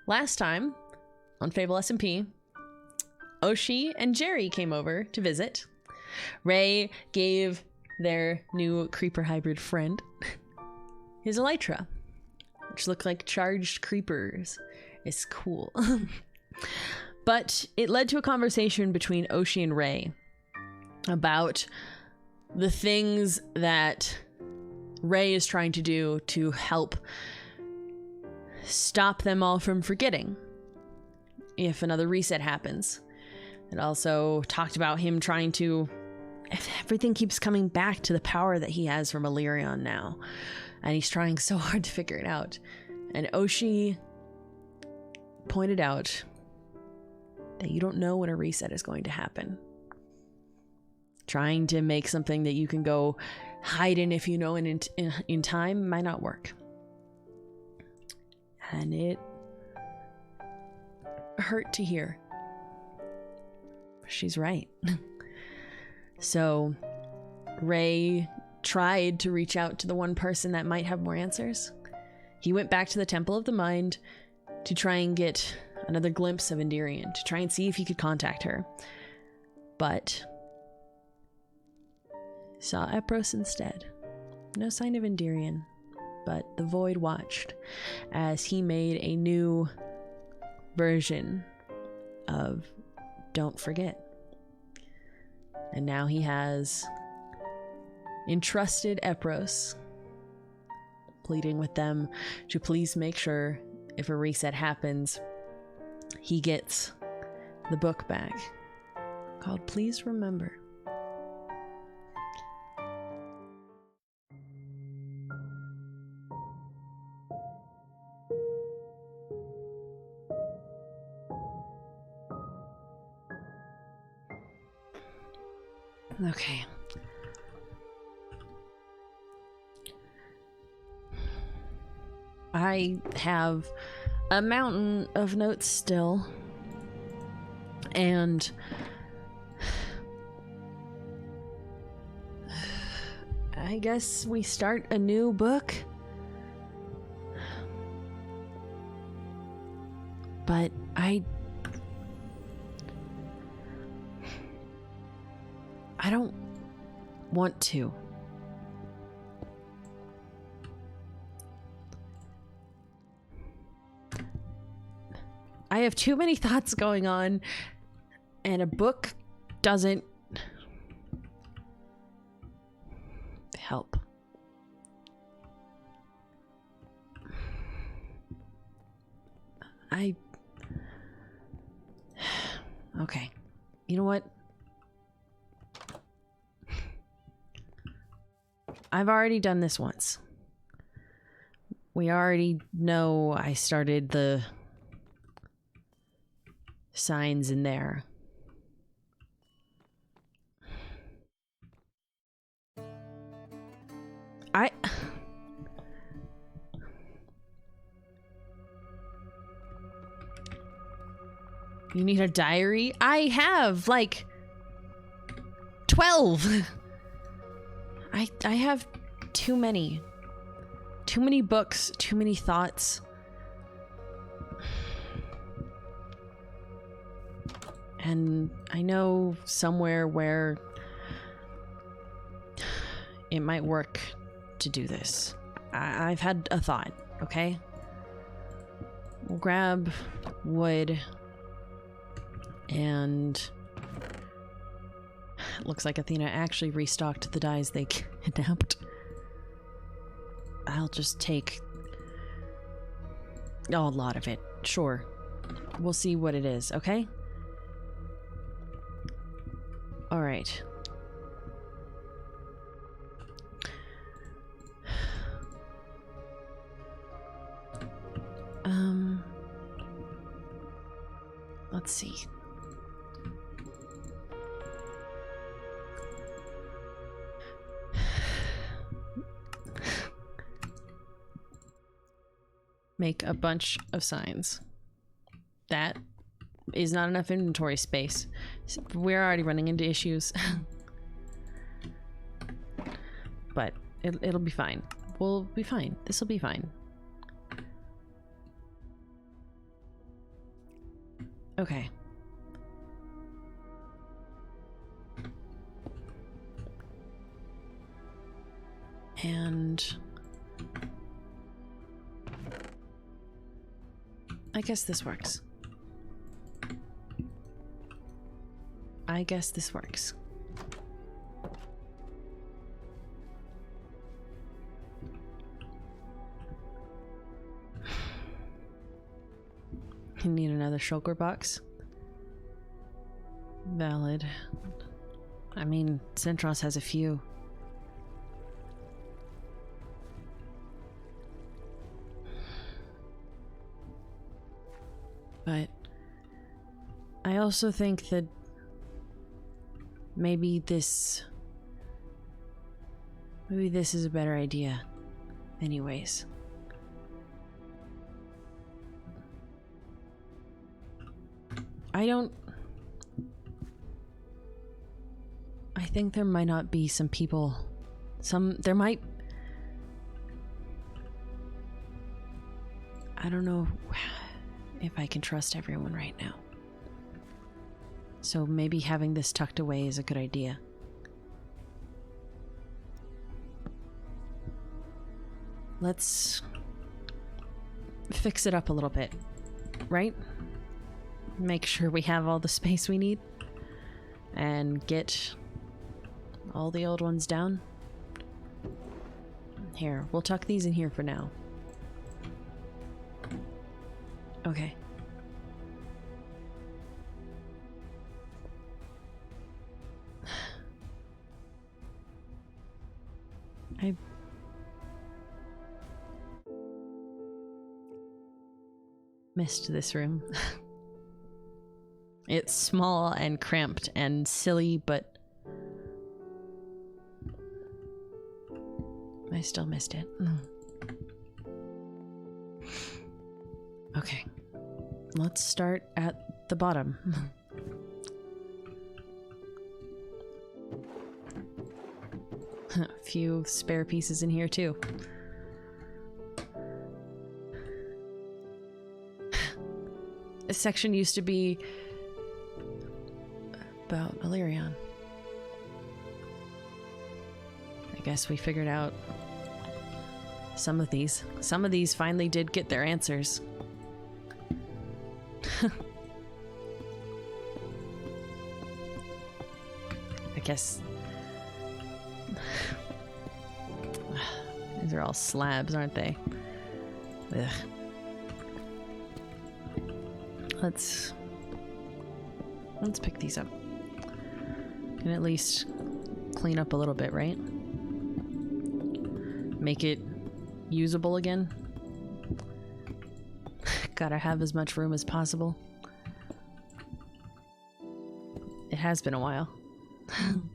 Last time on FableSMP, Oshi and Jerry came over to visit. Rae gave their new creeper hybrid friend his elytra, which look like charged creepers. It's cool. But it led to a conversation between Oshi and Rae about the things that Rae is trying to do to help stop them all from forgetting if another reset happens. It also talked about him trying to... Everything keeps coming back to the power that he has from Illyrion now, and he's trying so hard to figure it out. And Oshi pointed out that you don't know when a reset is going to happen. Trying to make something that you can go hide in if you know in time might not work. And it hurt to hear. She's right. So Rae tried to reach out to the one person that might have more answers. He went back to the Temple of the Mind to try and get another glimpse of Endirion, to try and see if he could contact her. But saw Epros instead. No sign of Endirion, but the Void watched as he made a new version of Don't Forget. And now he has entrusted Epros, pleading with them to please make sure if a reset happens, he gets the book back called Please Remember. Okay. I have a mountain of notes still, and I guess we start a new book. But I don't want to. I have too many thoughts going on, and a book doesn't help. Okay. You know what? I've already done this once. We already know I started the signs in there. You need a diary? I have like 12. I have too many. Too many books, too many thoughts. And I know somewhere where it might work to do this. I've had a thought, okay? We'll grab wood, and it looks like Athena actually restocked the dyes they kidnapped. I'll just take a lot of it. Sure. We'll see what it is, okay? Alright. Let's see. Make a bunch of signs. That is not enough inventory space. We're already running into issues. But it'll be fine. We'll be fine. This will be fine. Okay. And I guess this works. I guess this works. You need another shulker box. Valid. I mean, Centros has a few. But I also think that maybe this is a better idea anyways. I think there might not be some people, there might, I don't know if I can trust everyone right now. So maybe having this tucked away is a good idea. Let's fix it up a little bit, right? Make sure we have all the space we need and get all the old ones down. Here, we'll tuck these in here for now. Okay. I missed this room. It's small and cramped and silly, but I still missed it. Okay, let's start at the bottom. A few spare pieces in here too. This section used to be about Illyrion. I guess we figured out some of these. Some of these finally did get their answers. I guess these are all slabs, aren't they? Ugh. Let's pick these up. Can at least clean up a little bit, right? Make it usable again. Gotta have as much room as possible. It has been a while. I'm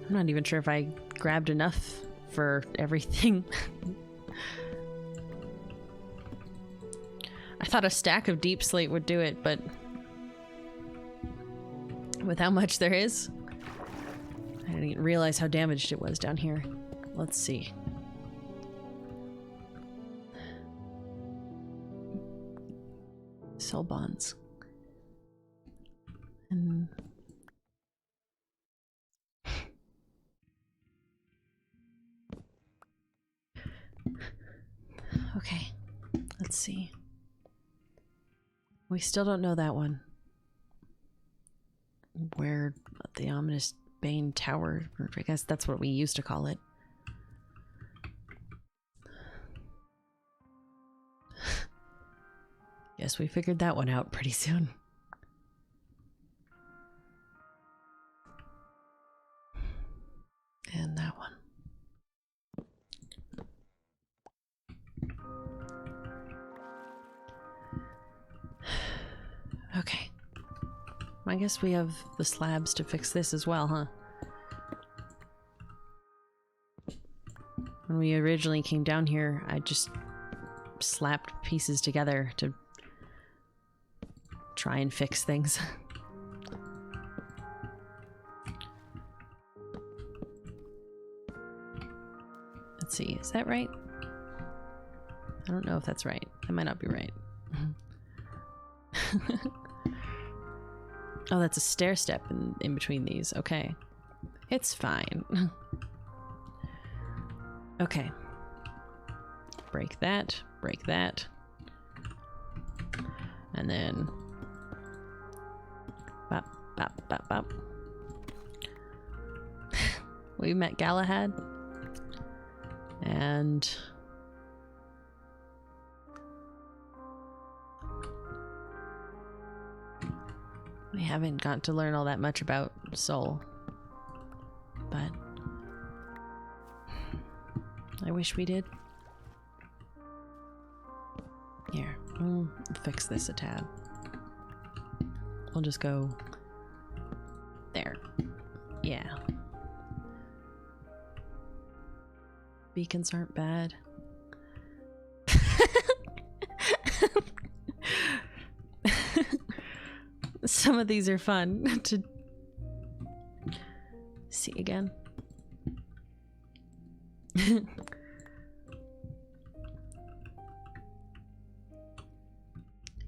not even sure if I grabbed enough for everything. I thought a stack of deep slate would do it, but with how much there is, I didn't even realize how damaged it was down here. Let's see. Soul bonds. And okay, let's see. We still don't know that one. Where the ominous Bane Tower, or I guess that's what we used to call it. Guess we figured that one out pretty soon. And that one. Okay. I guess we have the slabs to fix this as well, huh? When we originally came down here, I just slapped pieces together to try and fix things. Let's see, is that right? I don't know if that's right. That might not be right. Oh, that's a stair step in between these. Okay. It's fine. Okay. Break that. Break that. And then... Bop, bop, bop, bop. We met Galahad. And... we haven't got to learn all that much about Soul. But... I wish we did. Here, we'll fix this a tad. We'll just go... there. Yeah. Beacons aren't bad. Some of these are fun to see again.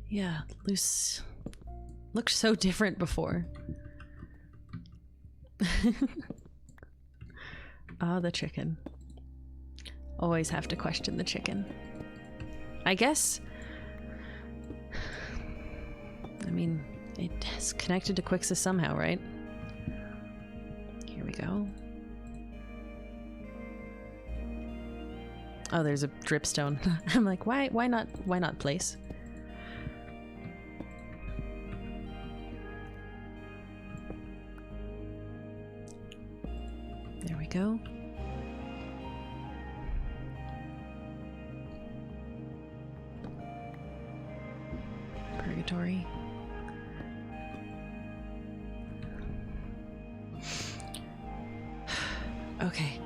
Yeah, loose looked so different before. Ah, the chicken. Always have to question the chicken. I guess. I mean, it's connected to Quixis somehow, right? Here we go. Oh, there's a dripstone. I'm like, why not place? There we go. Purgatory. Okay.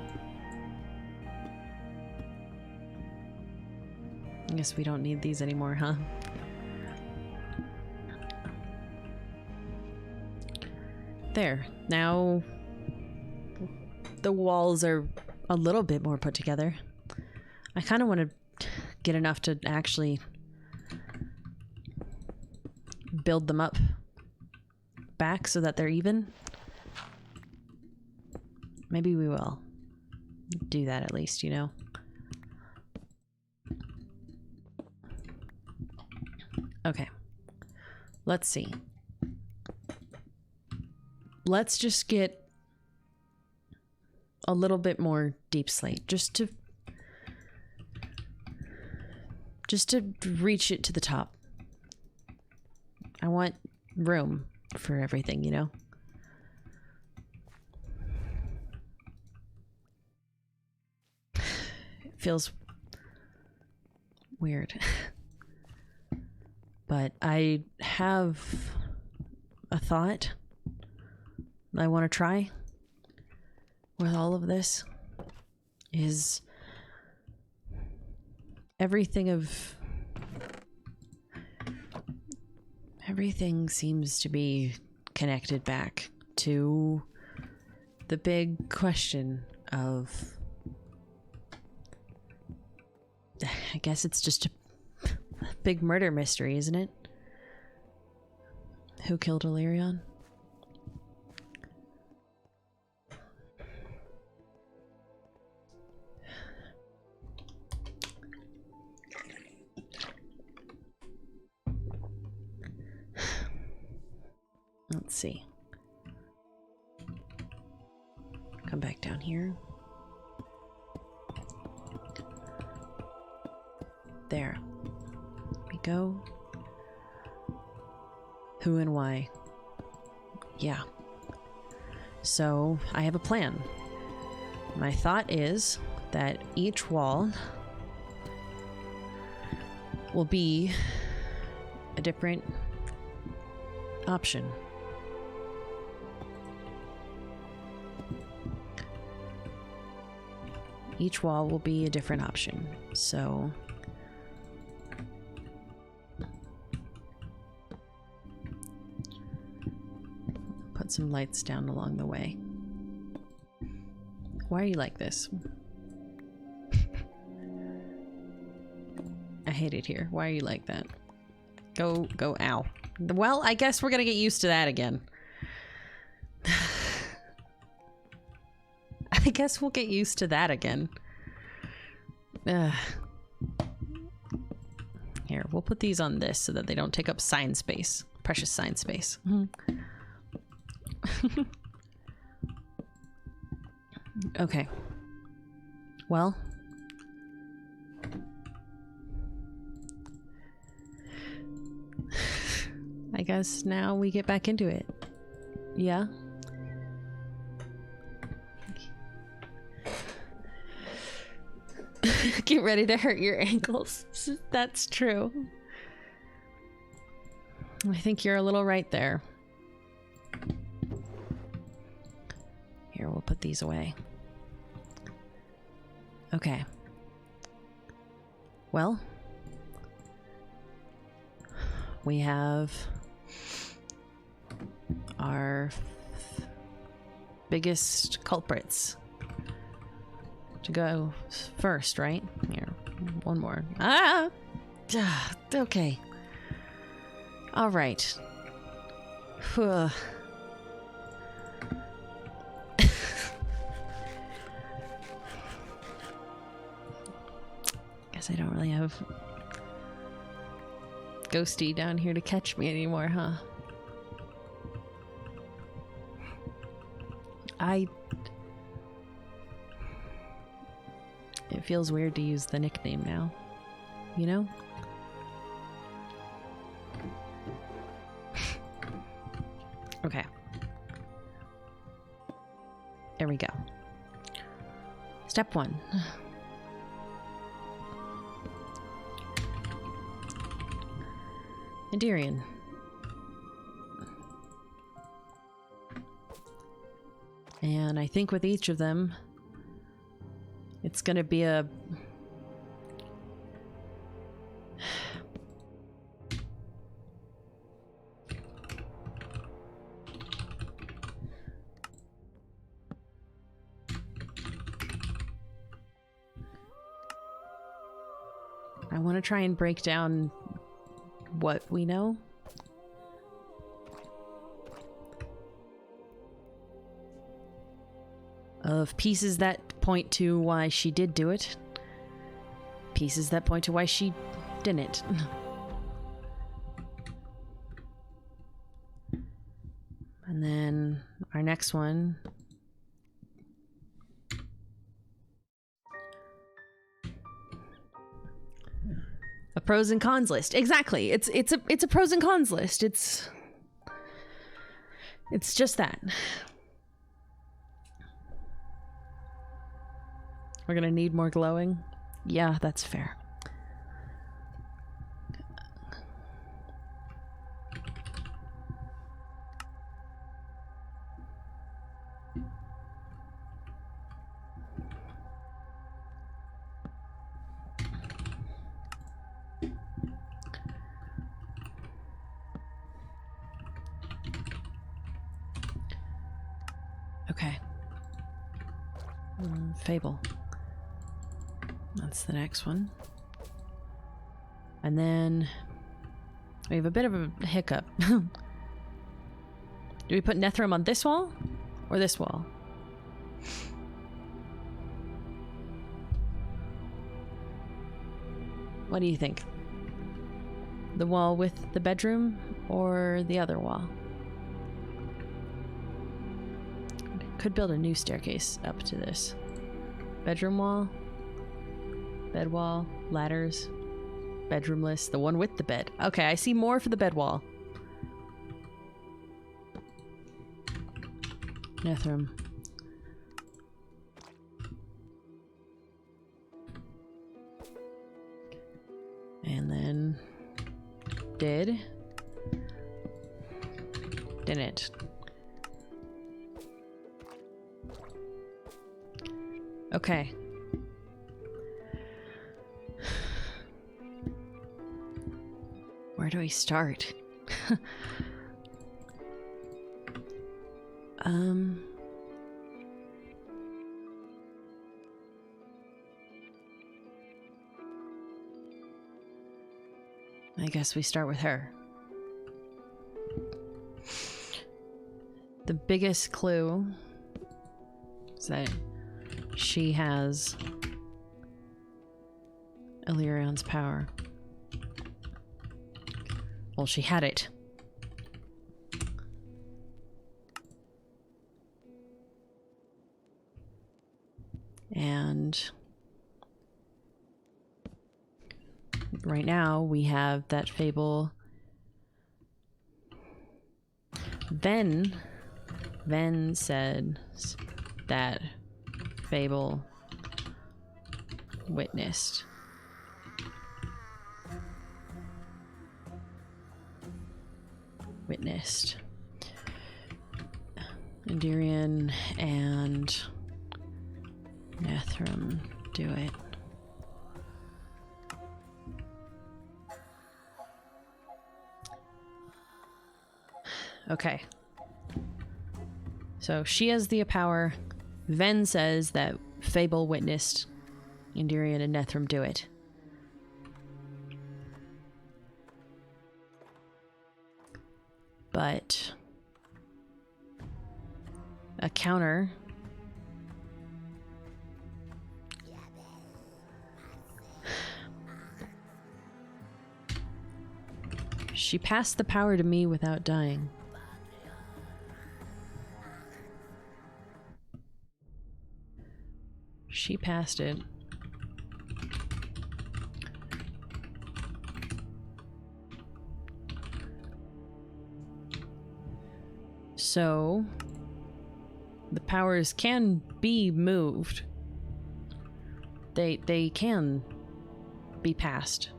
I guess we don't need these anymore, huh? There. Now the walls are a little bit more put together. I kind of want to get enough to actually build them up back so that they're even. Maybe we will do that at least, you know? Okay. Let's see. Let's just get a little bit more deep slate just to reach it to the top. I want room for everything, you know? It feels weird. But I have a thought I want to try with all of this is everything seems to be connected back to the big question of, I guess it's just a big murder mystery, isn't it? Who killed Illyrion? Let's see. Come back down here. There. We go. Who and why? Yeah. So, I have a plan. My thought is that each wall will be a different option. Each wall will be a different option. So put some lights down along the way. Why are you like this? hate it here. Why are you like that? Go, ow. Well, I guess we're gonna get used to that again. I guess we'll get used to that again. Here, we'll put these on this so that they don't take up sign space. Precious sign space. Okay. Well. I guess now we get back into it. Yeah? Get ready to hurt your ankles. That's true. I think you're a little right there. Here, we'll put these away. Okay. Well, we have our biggest culprits to go first, right? Here, one more. Ah! Okay. All right. Guess I don't really have Ghosty down here to catch me anymore, huh? It feels weird to use the nickname now, you know? Okay. There we go. Step 1. Endirian. And I think with each of them, it's gonna be a... I want to try and break down what we know. Of pieces that point to why she did do it. Pieces that point to why she didn't. And then our next one. A pros and cons list. Exactly. It's a pros and cons list. It's just that. We're gonna need more glowing. Yeah, that's fair. Okay. Fable. That's the next one. And then we have a bit of a hiccup. Do we put Nethrum on this wall or this wall? What do you think? The wall with the bedroom or the other wall? Could build a new staircase up to this. Bedroom wall, bed wall, ladders, bedroom list, the one with the bed. Okay, I see more for the bed wall. Nethrum. And then didn't. Okay. Where do we start? I guess we start with her. The biggest clue is that she has Illyrion's power. Well, she had it. And right now we have that Fable. Ven said that Fable witnessed. Endirion and Nethrum do it. Okay. So she has the power. Ven says that Fable witnessed Endirion and Nethrum do it. But a counter she passed the power to me without dying. She passed it. So the powers can be moved. They can be passed.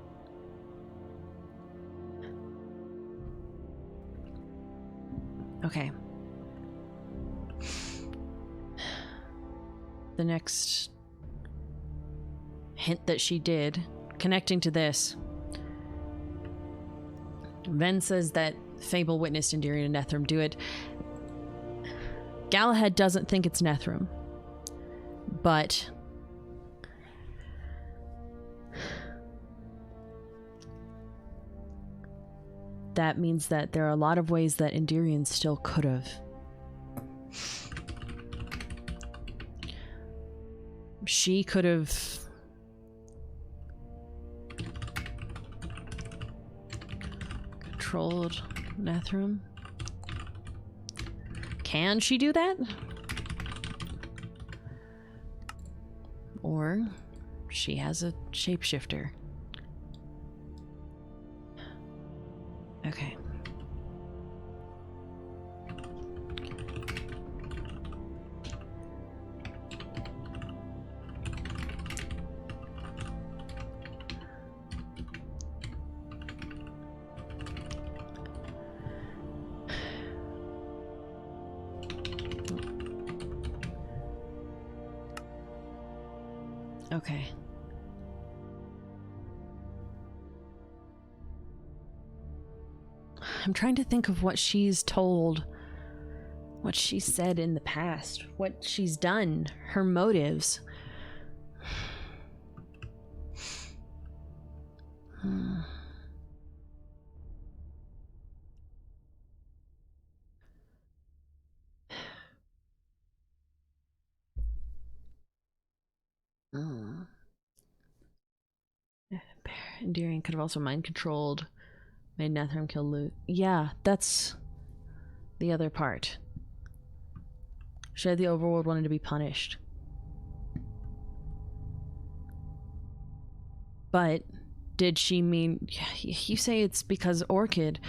Okay. The next hint that she did, connecting to this, Ven says that Fable witnessed Endirion and Nethrum do it. Galahad doesn't think it's Nethrum, but that means that there are a lot of ways that Endirion still could have. She could have controlled Nethrum. Can she do that? Or she has a shapeshifter. Okay. Okay. I'm trying to think of what she's told, what she said in the past, what she's done, her motives. Endirion could have also mind controlled, made Nethrum kill Loot. Yeah, that's the other part. She had the overworld wanted to be punished. But did she mean... You say it's because Orchid.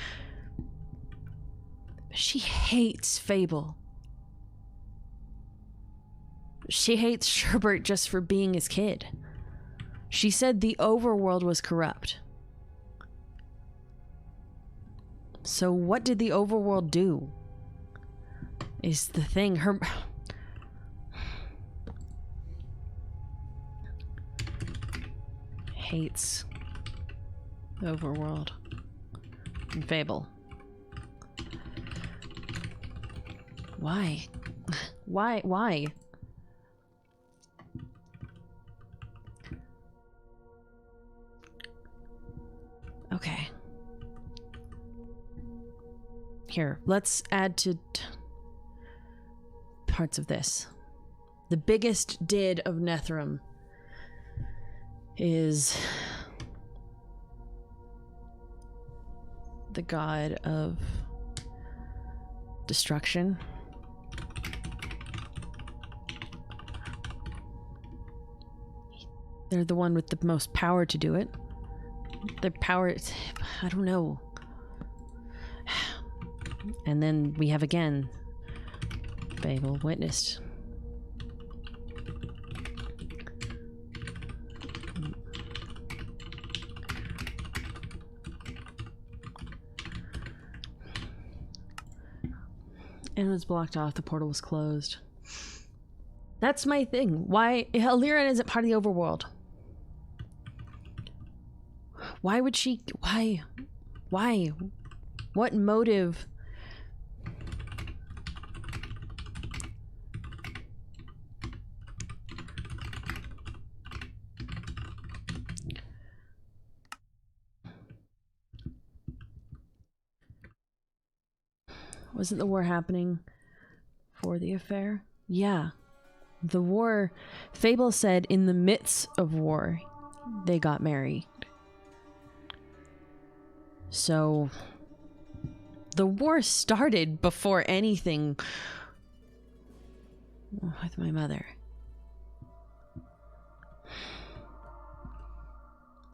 She hates Fable. She hates Sherbert just for being his kid. She said the overworld was corrupt. So what did the overworld do? Is the thing. Her... hates the overworld and Fable. Why? Why? Okay. Here, let's add to parts of this. The biggest did of Nethrum is the god of destruction. They're the one with the most power to do it. Their power is, I don't know. And then we have again, Fable witnessed. And it was blocked off, the portal was closed. That's my thing. Why Illyrian isn't part of the overworld? Why would she? Why? What motive? Wasn't the war happening for the affair? Yeah. The war, Fable said in the midst of war, they got married. So, the war started before anything with my mother.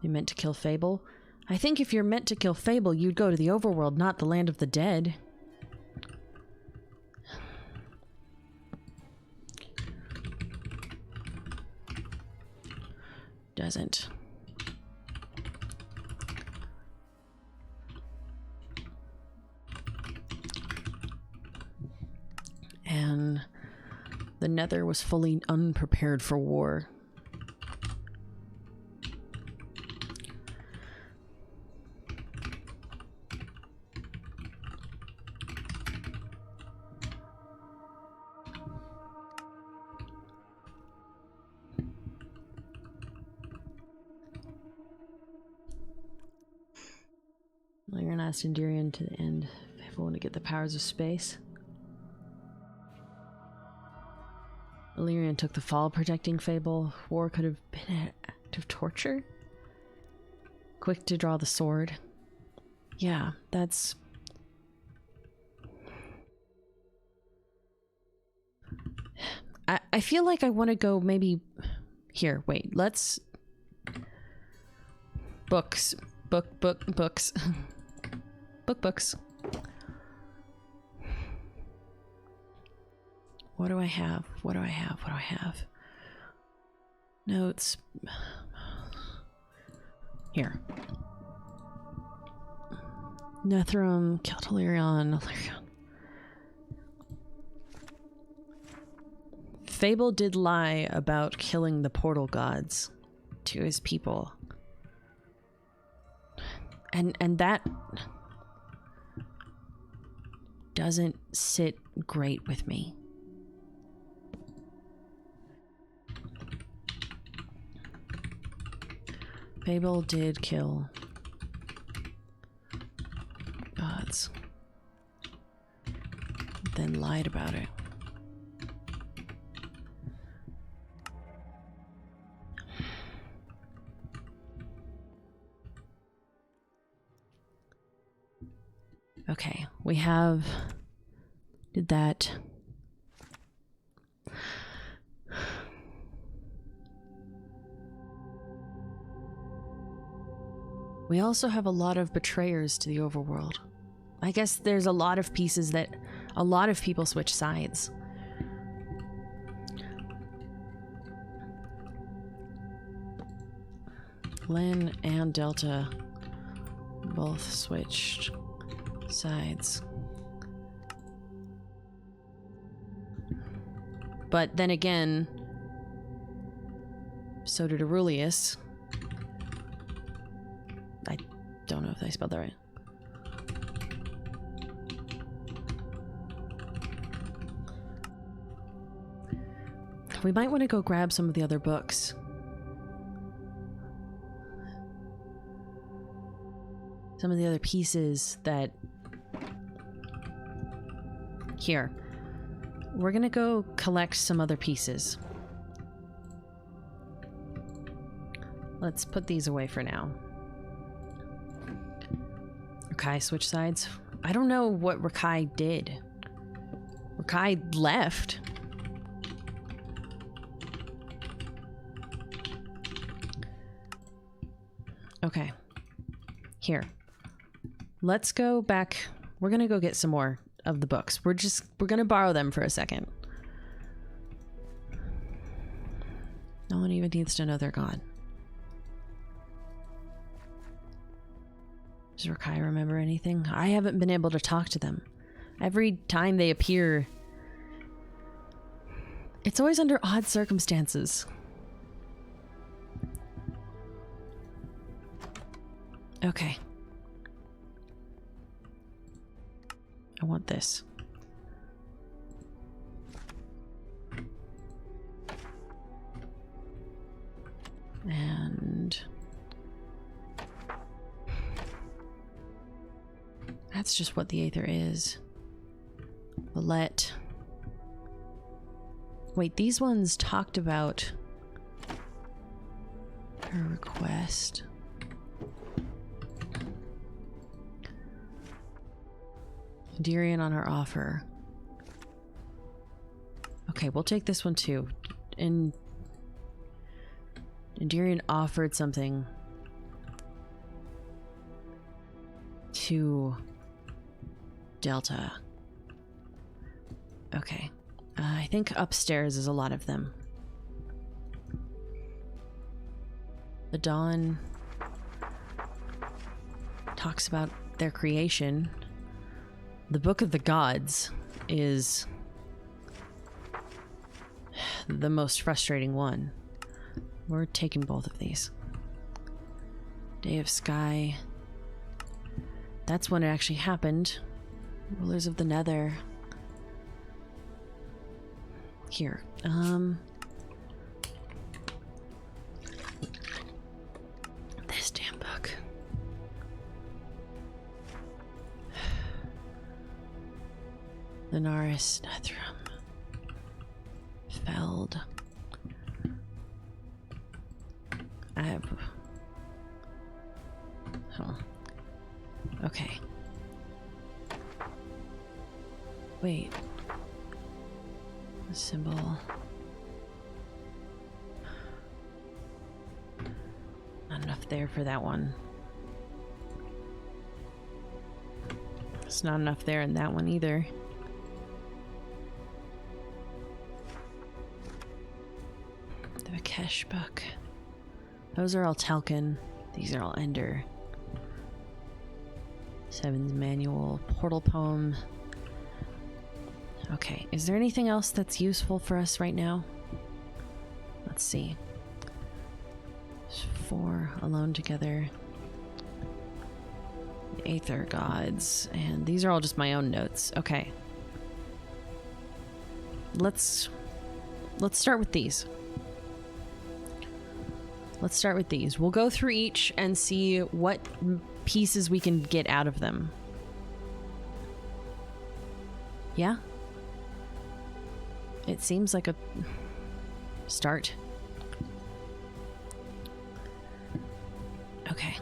You meant to kill Fable? I think if you're meant to kill Fable, you'd go to the overworld, not the land of the dead. Doesn't. And the Nether was fully unprepared for war. Lyran asked Endurian to the end if I want to get the powers of space. Illyrian took the fall protecting Fable. War could have been an act of torture. Quick to draw the sword. Yeah, that's... I feel like I want to go maybe... Here, wait, let's... Books. Books. Books. What do I have? Notes. Here. Nethrum, killed Illyrian. Fable did lie about killing the portal gods to his people. And that doesn't sit great with me. Fable did kill gods, then lied about it. Okay, we have... did that. We also have a lot of betrayers to the overworld. I guess there's a lot of pieces that a lot of people switch sides. Lynn and Delta both switched sides. But then again, so did Aurelius. I don't know if I spelled that right. We might want to go grab some of the other books. Some of the other pieces that Here. We're gonna go collect some other pieces. Let's put these away for now. Rakai switch sides. I don't know what Rakai did. Rakai left. Okay. Here. Let's go back. We're gonna go get some more of the books. We're gonna borrow them for a second. No one even needs to know they're gone. Does Rakai remember anything? I haven't been able to talk to them. Every time they appear, it's always under odd circumstances. Okay. I want this. And that's just what the Aether is. Valette. Wait, these ones talked about her request. Darian on her offer. Okay, we'll take this one too. And Darian offered something to Delta. Okay. I think upstairs is a lot of them. The Dawn talks about their creation. The Book of the Gods is the most frustrating one. We're taking both of these. Day of Sky. That's when it actually happened. Rulers of the Nether. Here. This damn book. Lunaris, Nethrum, Feld. I have. Oh. Okay. Wait. The symbol. Not enough there for that one. It's not enough there in that one either. The Vikesh book. Those are all Talcon. These are all Ender. Seven's Manual. Portal Poem. Okay, is there anything else that's useful for us right now? Let's see. There's 4 alone together. The Aether Gods. And these are all just my own notes. Okay. Let's start with these. Let's start with these. We'll go through each and see what pieces we can get out of them. Yeah? It seems like a start. Okay.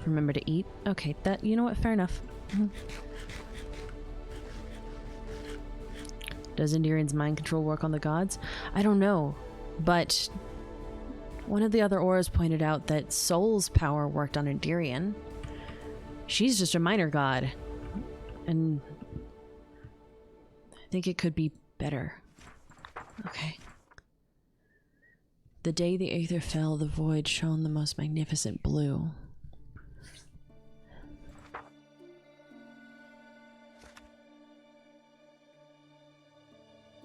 Remember to eat? Okay, that, you know what, fair enough. Does Endirian's mind control work on the gods? I don't know, but one of the other auras pointed out that Soul's power worked on Endirian. She's just a minor god, and I think it could be better. Okay. The day the Aether fell, the void shone the most magnificent blue.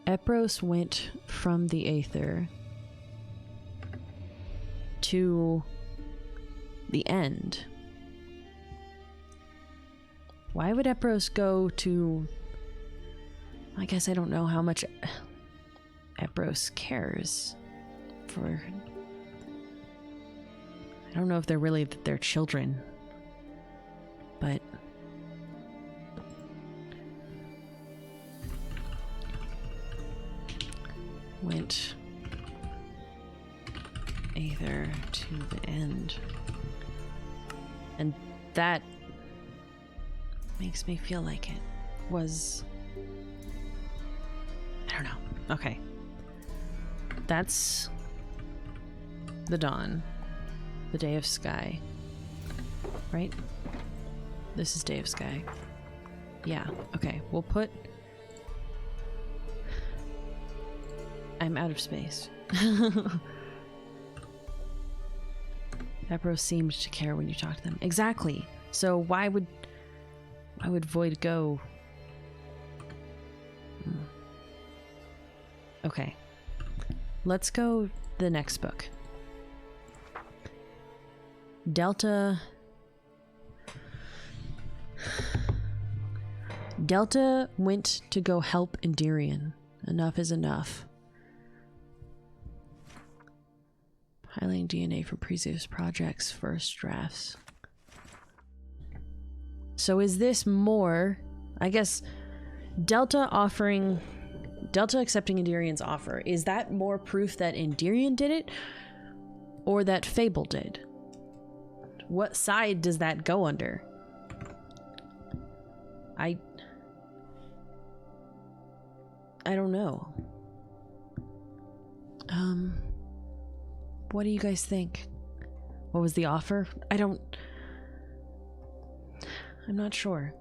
Epros went from the Aether to the end. Why would Epros go to... I guess I don't know how much Epros cares for... I don't know if they're really their children, but went either to the end. And that makes me feel like it was... I don't know. Okay. That's the dawn. The day of sky. Right? This is day of sky. Yeah, okay. We'll put... I'm out of space. Epros seemed to care when you talked to them. Exactly. So why would Void go? Okay. Let's go the next book. Delta went to go help Endirian. Enough is enough. Highlighting DNA from previous projects, first drafts. So is this more... I guess Delta accepting Endirian's offer, is that more proof that Endirian did it? Or that Fable did? What side does that go under? I don't know. What do you guys think? What was the offer? I'm not sure.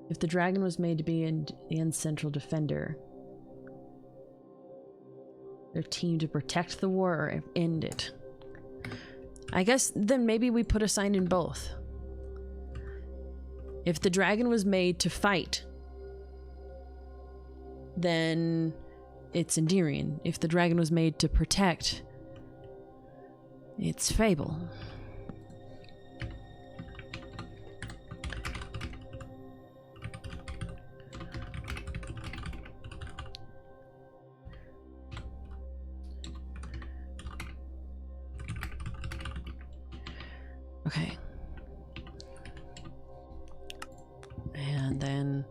If the dragon was made to be the central defender, their team to protect the war or end it. I guess then maybe we put a sign in both. If the dragon was made to fight, then it's Endirian. If the dragon was made to protect, it's Fable. Okay. And then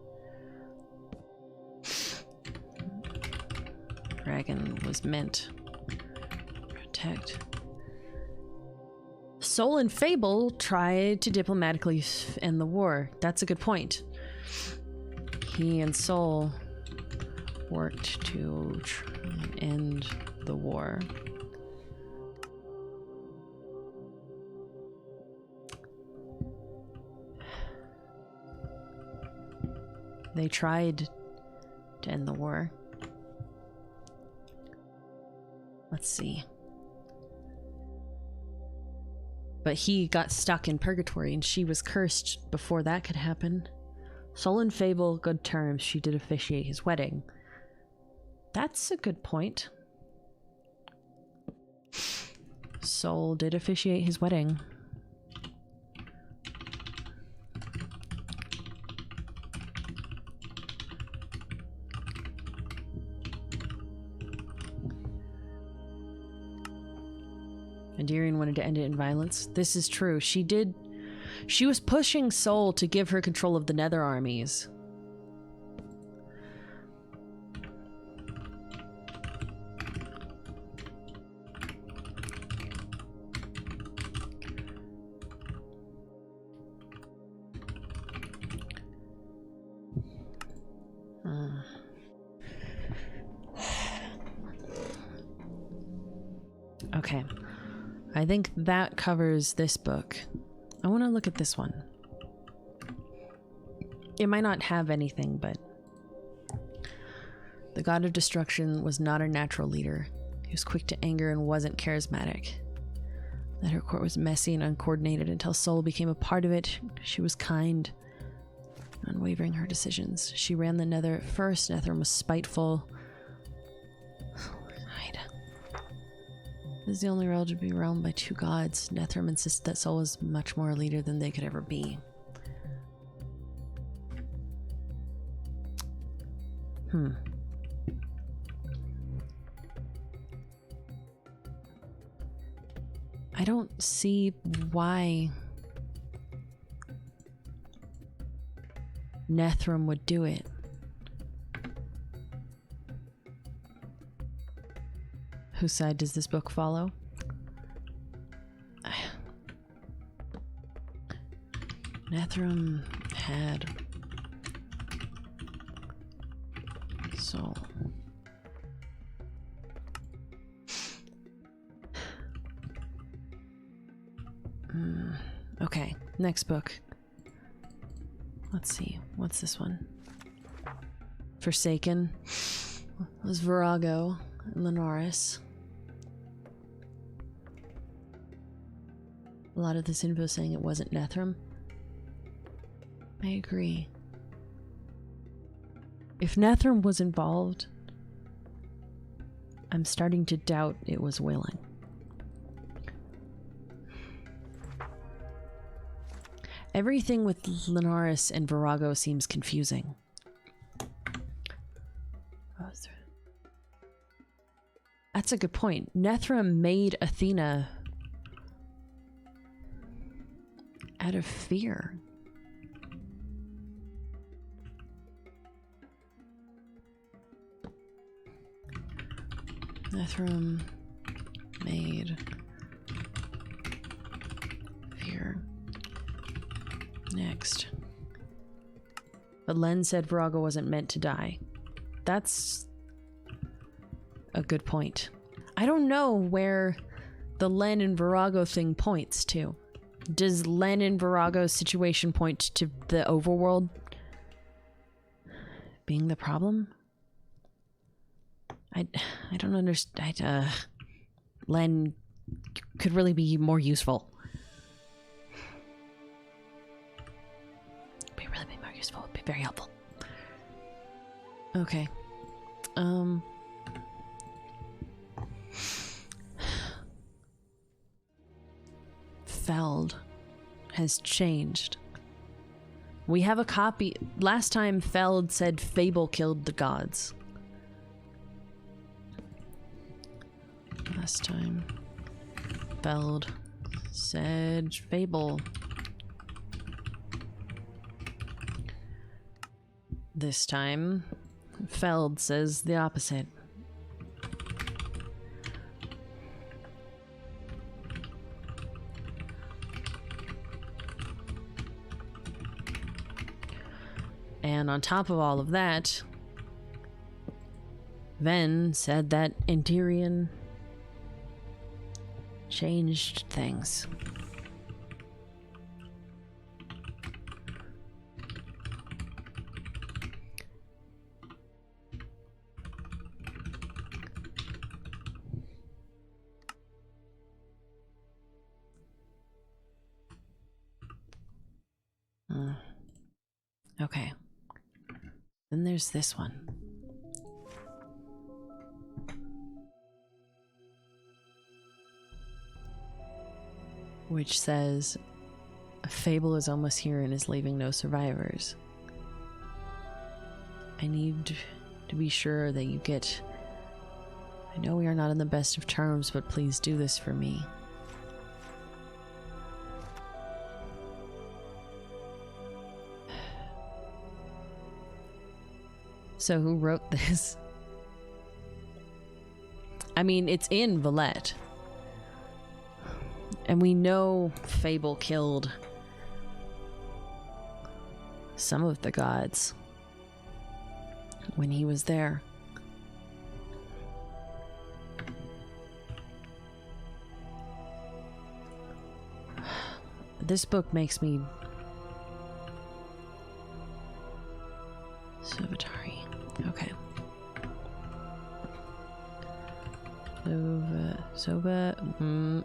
dragon was meant to protect. Soul and Fable tried to diplomatically end the war. That's a good point. He and Soul worked to end the war. They tried to end the war. Let's see. But he got stuck in purgatory and she was cursed before that could happen. Soul and Fable, good terms. She did officiate his wedding. That's a good point. Soul did officiate his wedding. Endirian wanted to end it in violence. This is true. She was pushing Soul to give her control of the Nether armies. Okay. I think that covers this book. I want to look at this one. It might not have anything, but... The god of destruction was not a natural leader. He was quick to anger and wasn't charismatic. That her court was messy and uncoordinated until Soul became a part of it. She was kind, unwavering in her decisions. She ran the Nether at first. Nether was spiteful. This is the only realm to be realmed by two gods. Netherm insisted that Soul was much more a leader than they could ever be. I don't see why Nethrum would do it. Whose side does this book follow? Nethrum had soul. Okay, next book. Let's see, what's this one? Forsaken was Virago and Linares. A lot of this info saying it wasn't Nethrum. I agree. If Nethrum was involved, I'm starting to doubt it was willing. Everything with Linares and Virago seems confusing. That's a good point. Nethrum made Athena out of fear. Nethrum made fear. Next. But Len said Virago wasn't meant to die. That's a good point. I don't know where the Len and Virago thing points to. Does Len and Virago's situation point to the overworld being the problem? I don't understand. Len could really be more useful. Be more useful. Would be very helpful. Okay. Feld has changed. We have a copy. Last time Feld said Fable killed the gods. Last time Feld said Fable. This time Feld says the opposite. And on top of all of that, Ven said that Endirion changed things. Okay. Then there's this one. Which says, a fable is almost here and is leaving no survivors. I need to be sure that you get... I know we are not on the best of terms, but please do this for me. So who wrote this? I mean, it's in Valette. And we know Fable killed some of the gods when he was there. This book makes me... Sovatari. Okay. Sova.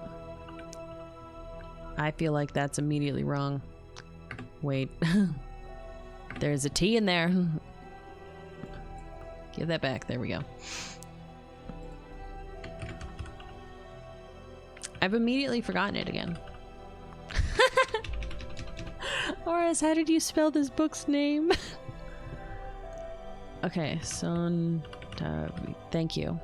I feel like that's immediately wrong. Wait. There's a T in there. Give that back. There we go. I've immediately forgotten it again. Horace, how did you spell this book's name? Okay, Son... thank you.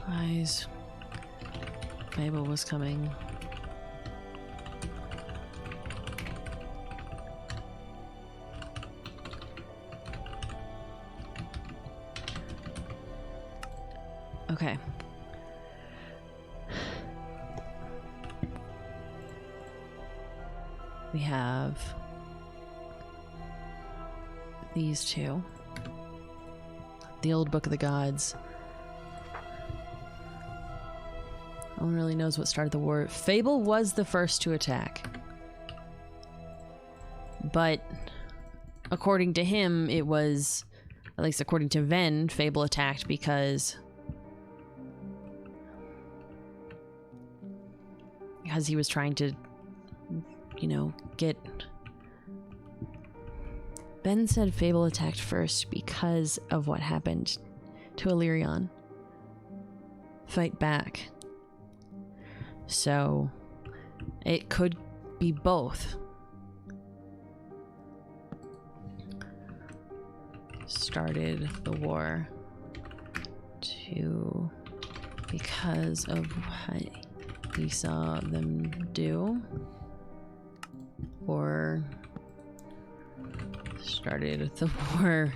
Eyes. Fable was coming. Okay. We have these two. The old Book of the Gods. No one really knows what started the war. Fable was the first to attack. But according to him, it was, at least according to Ven, Fable attacked because he was trying to, you know, get... Ben said Fable attacked first because of what happened to Illyrion. Fight back. So, it could be both. Started the war because of what he saw them do, or started the war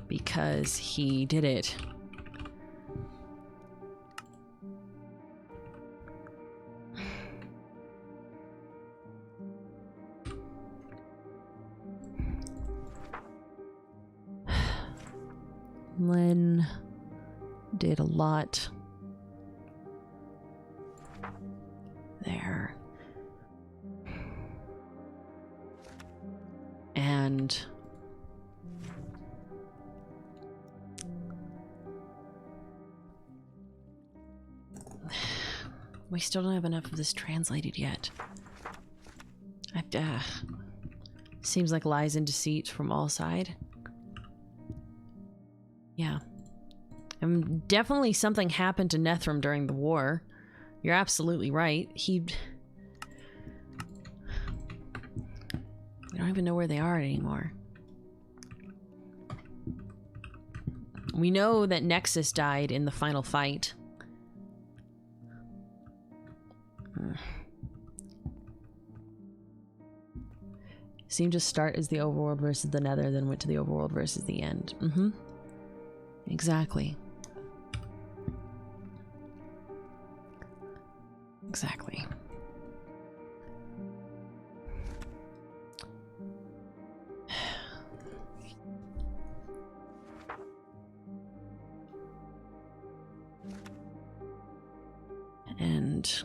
because he did it. Len did a lot there. And we still don't have enough of this translated yet. Seems like lies and deceit from all sides. Yeah. Definitely something happened to Nethrum during the war. You're absolutely right. We don't even know where they are anymore. We know that Nexus died in the final fight. Seemed to start as the overworld versus the nether, then went to the overworld versus the end. Exactly. Exactly. And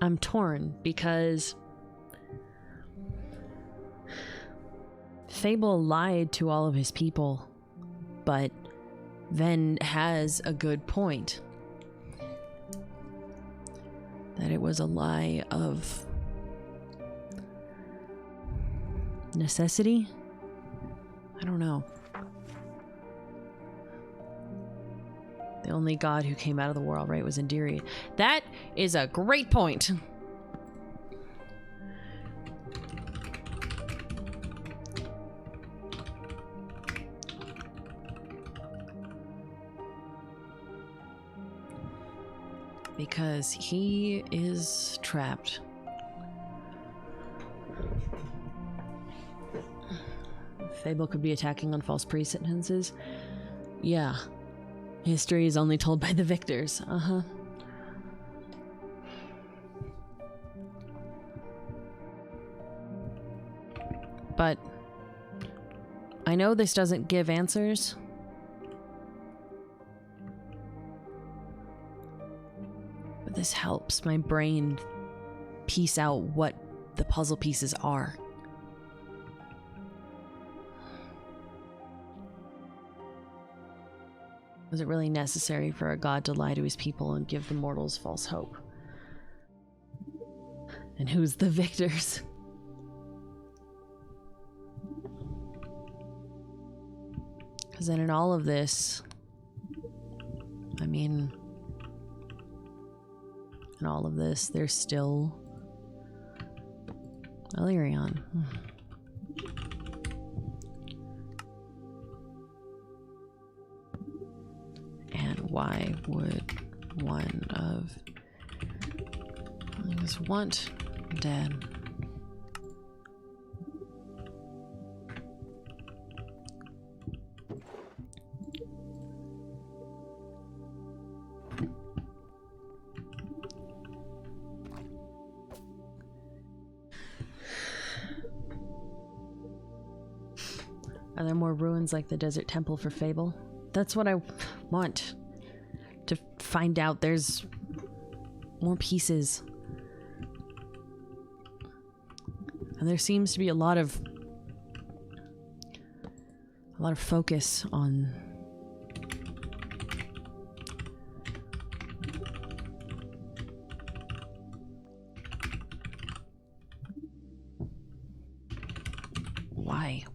I'm torn because Fable lied to all of his people, but Ven has a good point. That it was a lie of necessity? I don't know. The only god who came out of the world, right, was Indiri. That is a great point. Because he is trapped. Fable could be attacking on false pretenses. Yeah. History is only told by the victors. But I know this doesn't give answers. But this helps my brain piece out what the puzzle pieces are. Was it really necessary for a god to lie to his people and give the mortals false hope? And who's the victors? Because then in all of this, I mean, in all of this, there's still Illyrion. And why would one of things want dead? Are there more ruins like the desert temple for Fable? That's what I want. To find out there's more pieces. And there seems to be a lot of focus on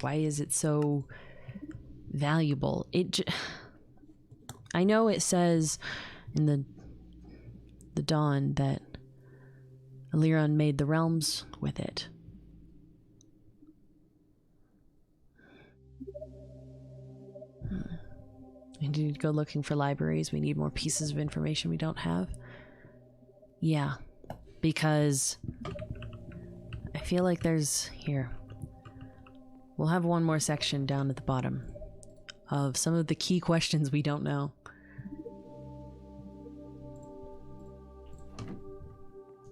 why is it so valuable? I know it says in the Dawn that Aliron made the realms with it. We need to go looking for libraries. We need more pieces of information we don't have. Yeah, because I feel like there's... Here. We'll have one more section down at the bottom of some of the key questions we don't know.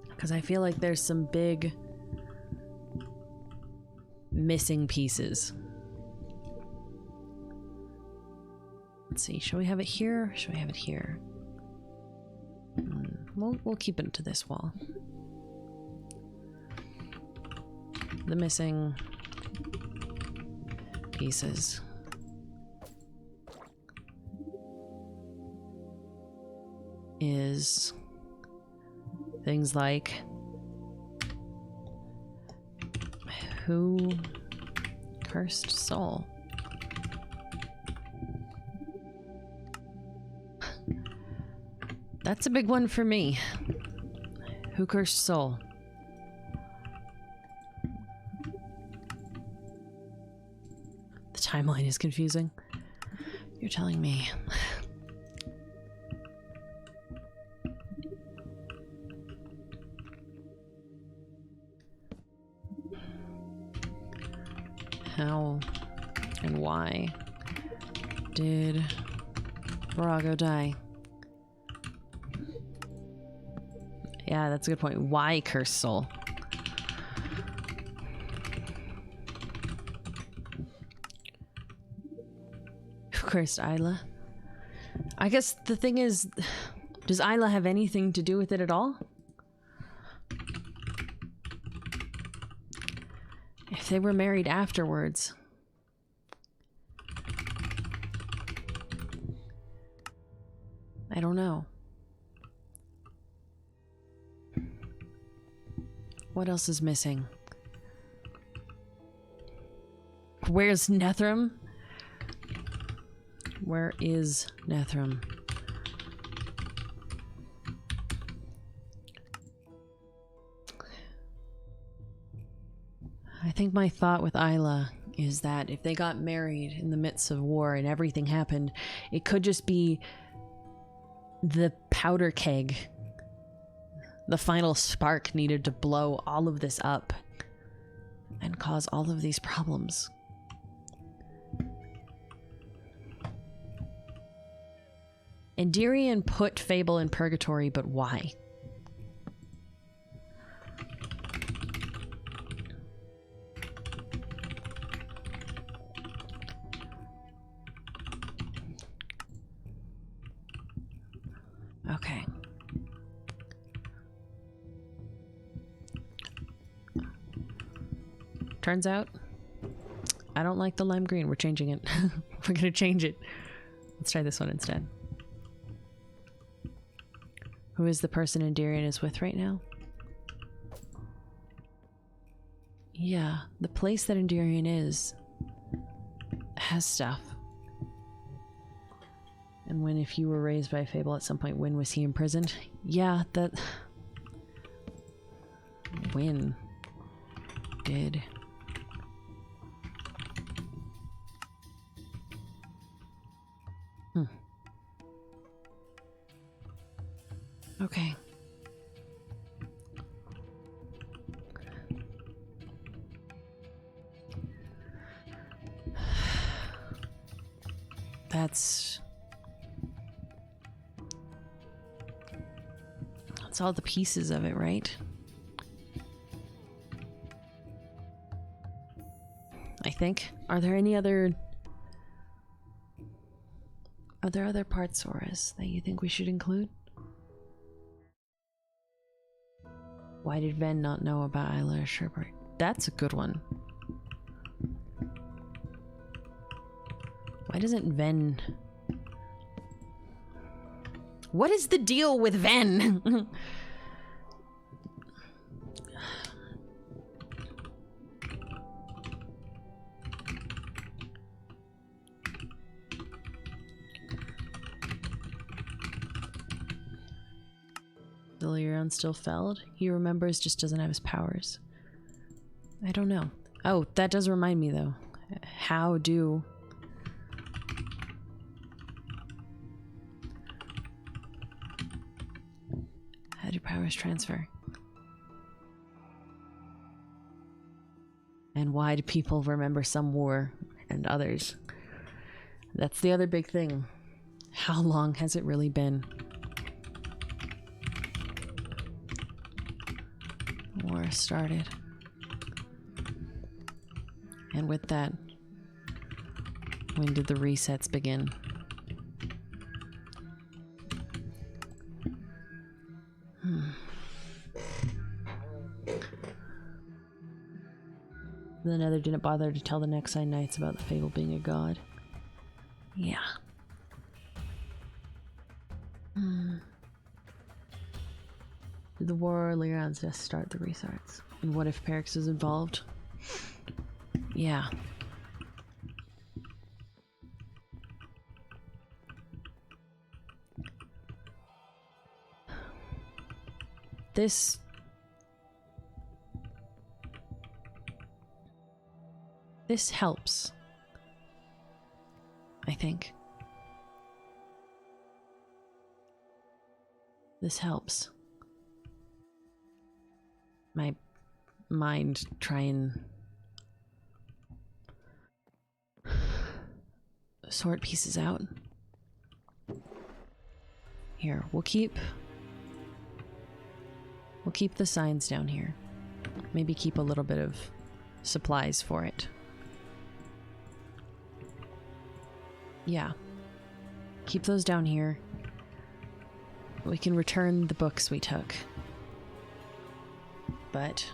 Because I feel like there's some big missing pieces. Let's see, shall we have it here? Or shall we have it here? We'll keep it to this wall. The missing pieces. Is things like who cursed soul? That's a big one for me. Who cursed soul? The timeline is confusing. You're telling me. How and why did Virago die? Yeah, that's a good point. Why cursed soul? Who cursed Isla? I guess the thing is, does Isla have anything to do with it at all? If they were married afterwards. I don't know. What else is missing? Where's Nethram? Where is Nethram? I think my thought with Isla is that if they got married in the midst of war and everything happened, it could just be the powder keg. The final spark needed to blow all of this up and cause all of these problems. Endirion put Fable in purgatory, but why? Okay. Turns out, I don't like the lime green. We're changing it. We're gonna change it. Let's try this one instead. Who is the person Endirion is with right now? Yeah, the place that Endirion is has stuff. And when, if you were raised by Fable at some point, when was he imprisoned? Yeah, that... When did... Okay. That's all the pieces of it, right? I think. Are there any other... Are there other parts, Soras, that you think we should include? Why did Ven not know about Isla Sherbert? That's a good one. Why doesn't Ven... What is the deal with Ven? The Lyrion still felled? He remembers, just doesn't have his powers. I don't know. Oh, that does remind me though. How do powers transfer? And why do people remember some war and others? That's the other big thing. How long has it really been? War started. And with that, when did the resets begin? The Nether didn't bother to tell the Nexine Knights about the Fable being a god. Yeah. Did the war or Lyrion's death start the restarts? And what if Perix is involved? Yeah. This helps, I think. This helps my mind try and sort pieces out. Here, we'll keep the signs down here. Maybe keep a little bit of supplies for it. Yeah. Keep those down here. We can return the books we took. But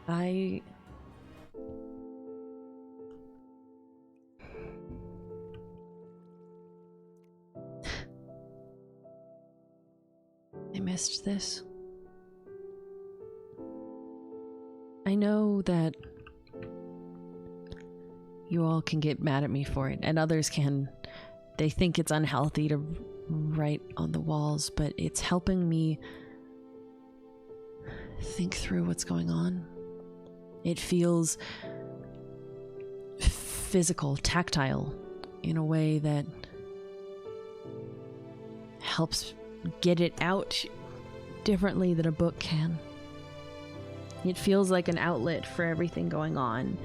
I missed this. I know that you all can get mad at me for it, and others can. They think it's unhealthy to write on the walls, but it's helping me think through what's going on. It feels physical, tactile, in a way that helps get it out differently than a book can. It feels like an outlet for everything going on.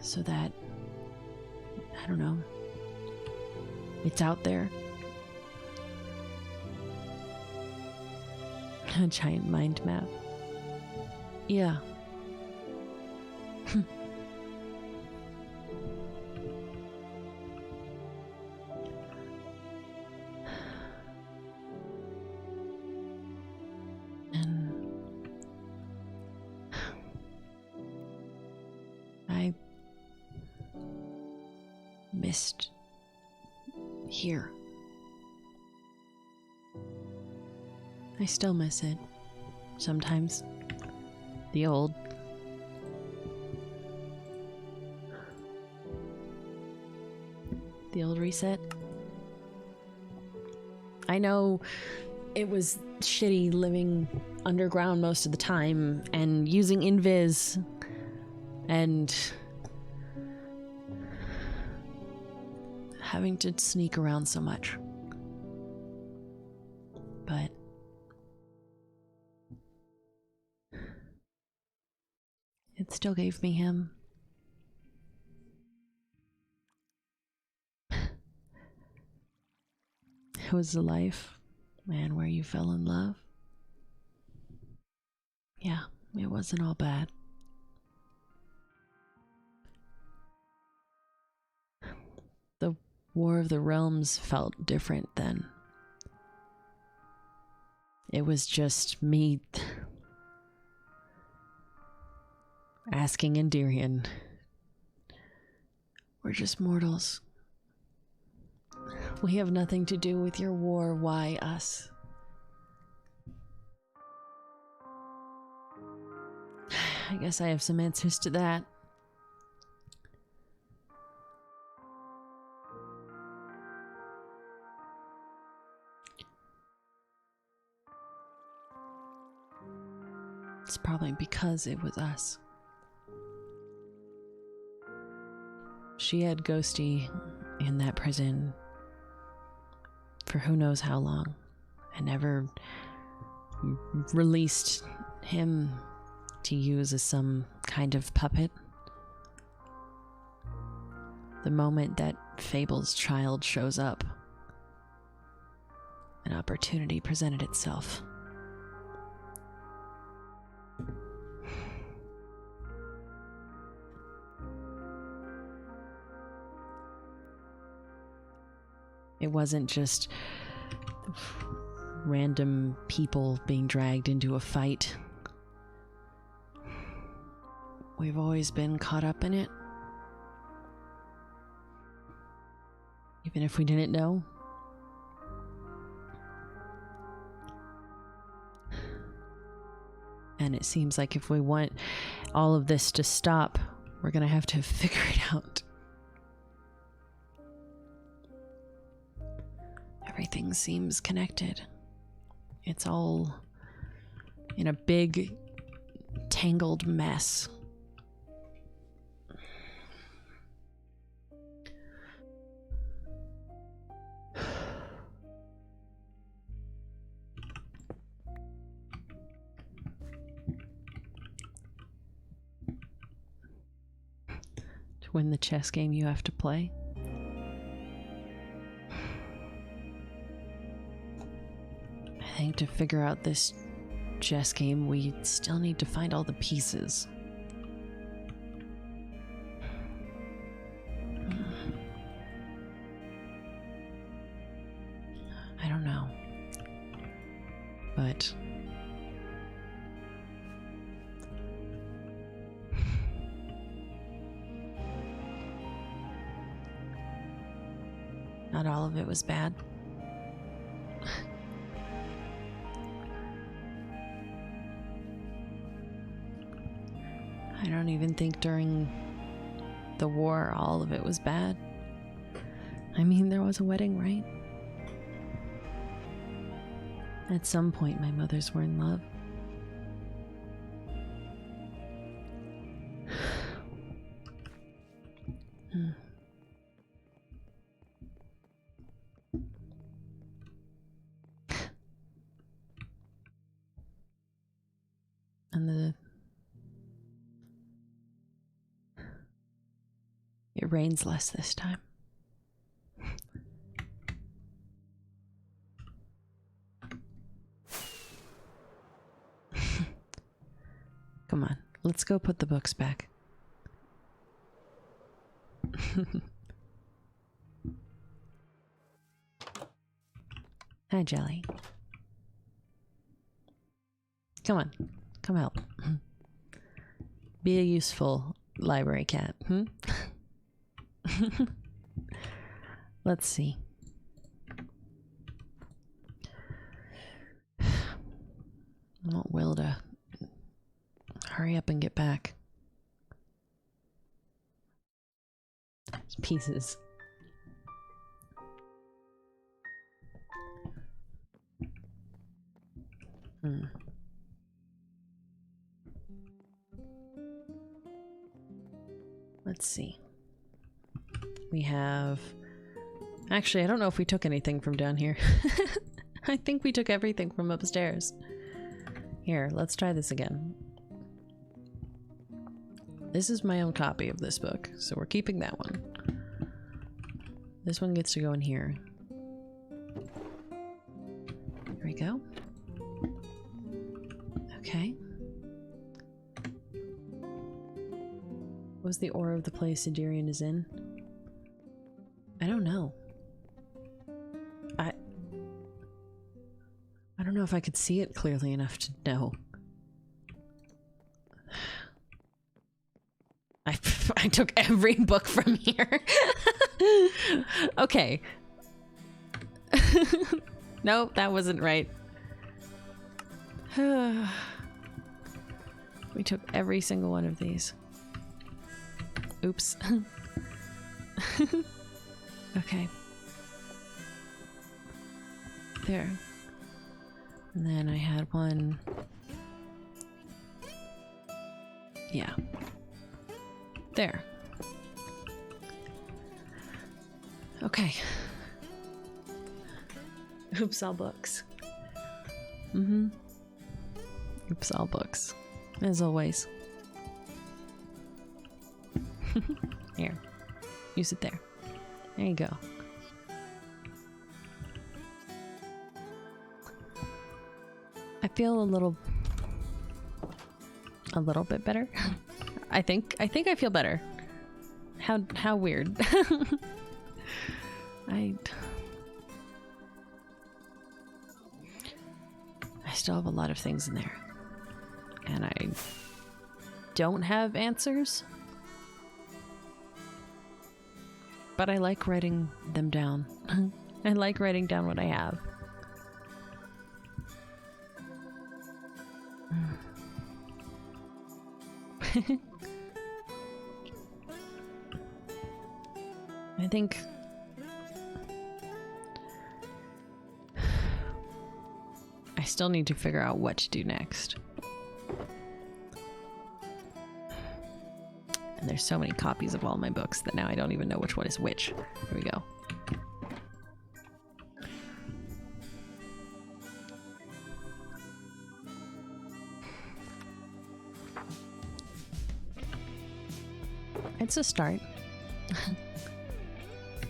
So that, I don't know, it's out there. A giant mind map. Yeah. And I missed here. I still miss it. Sometimes. The old. The old reset. I know it was shitty living underground most of the time and using invis and having to sneak around so much. But it still gave me him. It was a life, man, where you fell in love. Yeah, It wasn't all bad. The War of the Realms felt different then. It was just me asking Endirion. We're just mortals. We have nothing to do with your war. Why us? I guess I have some answers to that. It's probably because it was us. She had Ghosty in that prison for who knows how long and never released him to use as some kind of puppet. The moment that Fable's child shows up, an opportunity presented itself. It wasn't just random people being dragged into a fight. We've always been caught up in it. Even if we didn't know. And it seems like if we want all of this to stop, we're gonna have to figure it out. Everything seems connected. It's all in a big, tangled mess. To win the chess game you have to play. I think to figure out this chess game, we still need to find all the pieces. I don't know. But not all of it was bad. I don't even think during the war all of it was bad. I mean, there was a wedding, right? At some point, my mothers were in love. And it rains less this time. Come on, let's go put the books back. Hi, Jelly. Come on, come help. Be a useful library cat. Let's see. I want Will to hurry up and get back. Pieces. Let's see. We have... Actually, I don't know if we took anything from down here. I think we took everything from upstairs. Here, let's try this again. This is my own copy of this book, so we're keeping that one. This one gets to go in here. Here we go. Okay. was the aura of the place Siderian is in? I don't know. I don't know if I could see it clearly enough to know. I took every book from here. Okay. Nope, that wasn't right. We took every single one of these. Oops. Okay. There. And then I had one. Yeah. There. Okay. Oops, all books. Mm-hmm. Oops, all books. As always. Here. Use it there. There you go. I feel a little bit better. I think I feel better. How weird. I still have a lot of things in there. And I don't have answers. But I like writing them down. I like writing down what I have. I think I still need to figure out what to do next. And there's so many copies of all my books that now I don't even know which one is which. Here we go. It's a start.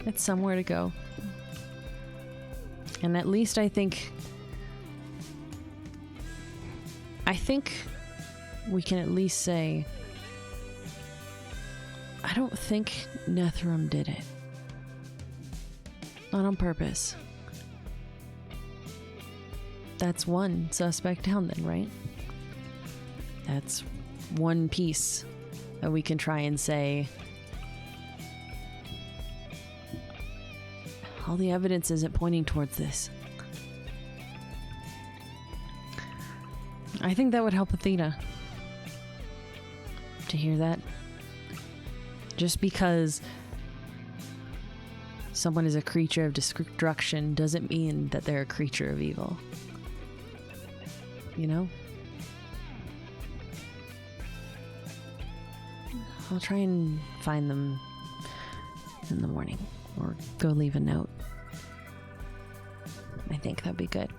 It's somewhere to go. And at least I think we can at least say I don't think Nethrum did it. Not on purpose. That's one suspect down then, right? That's one piece that we can try and say all the evidence isn't pointing towards this. I think that would help Athena to hear that. Just because someone is a creature of destruction doesn't mean that they're a creature of evil. You know? I'll try and find them in the morning or go leave a note. I think that'd be good.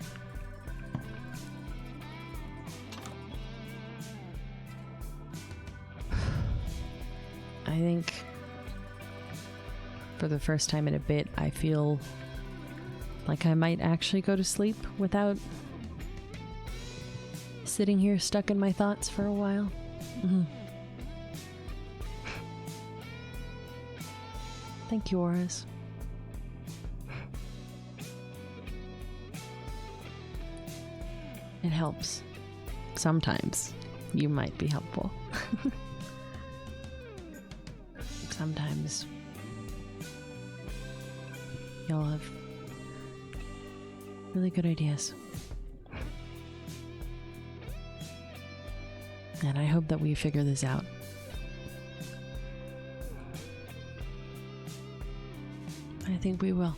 I think for the first time in a bit, I feel like I might actually go to sleep without sitting here stuck in my thoughts for a while. Mm-hmm. Thank you, Auras. It helps. Sometimes you might be helpful. Sometimes y'all have really good ideas. And I hope that we figure this out. I think we will.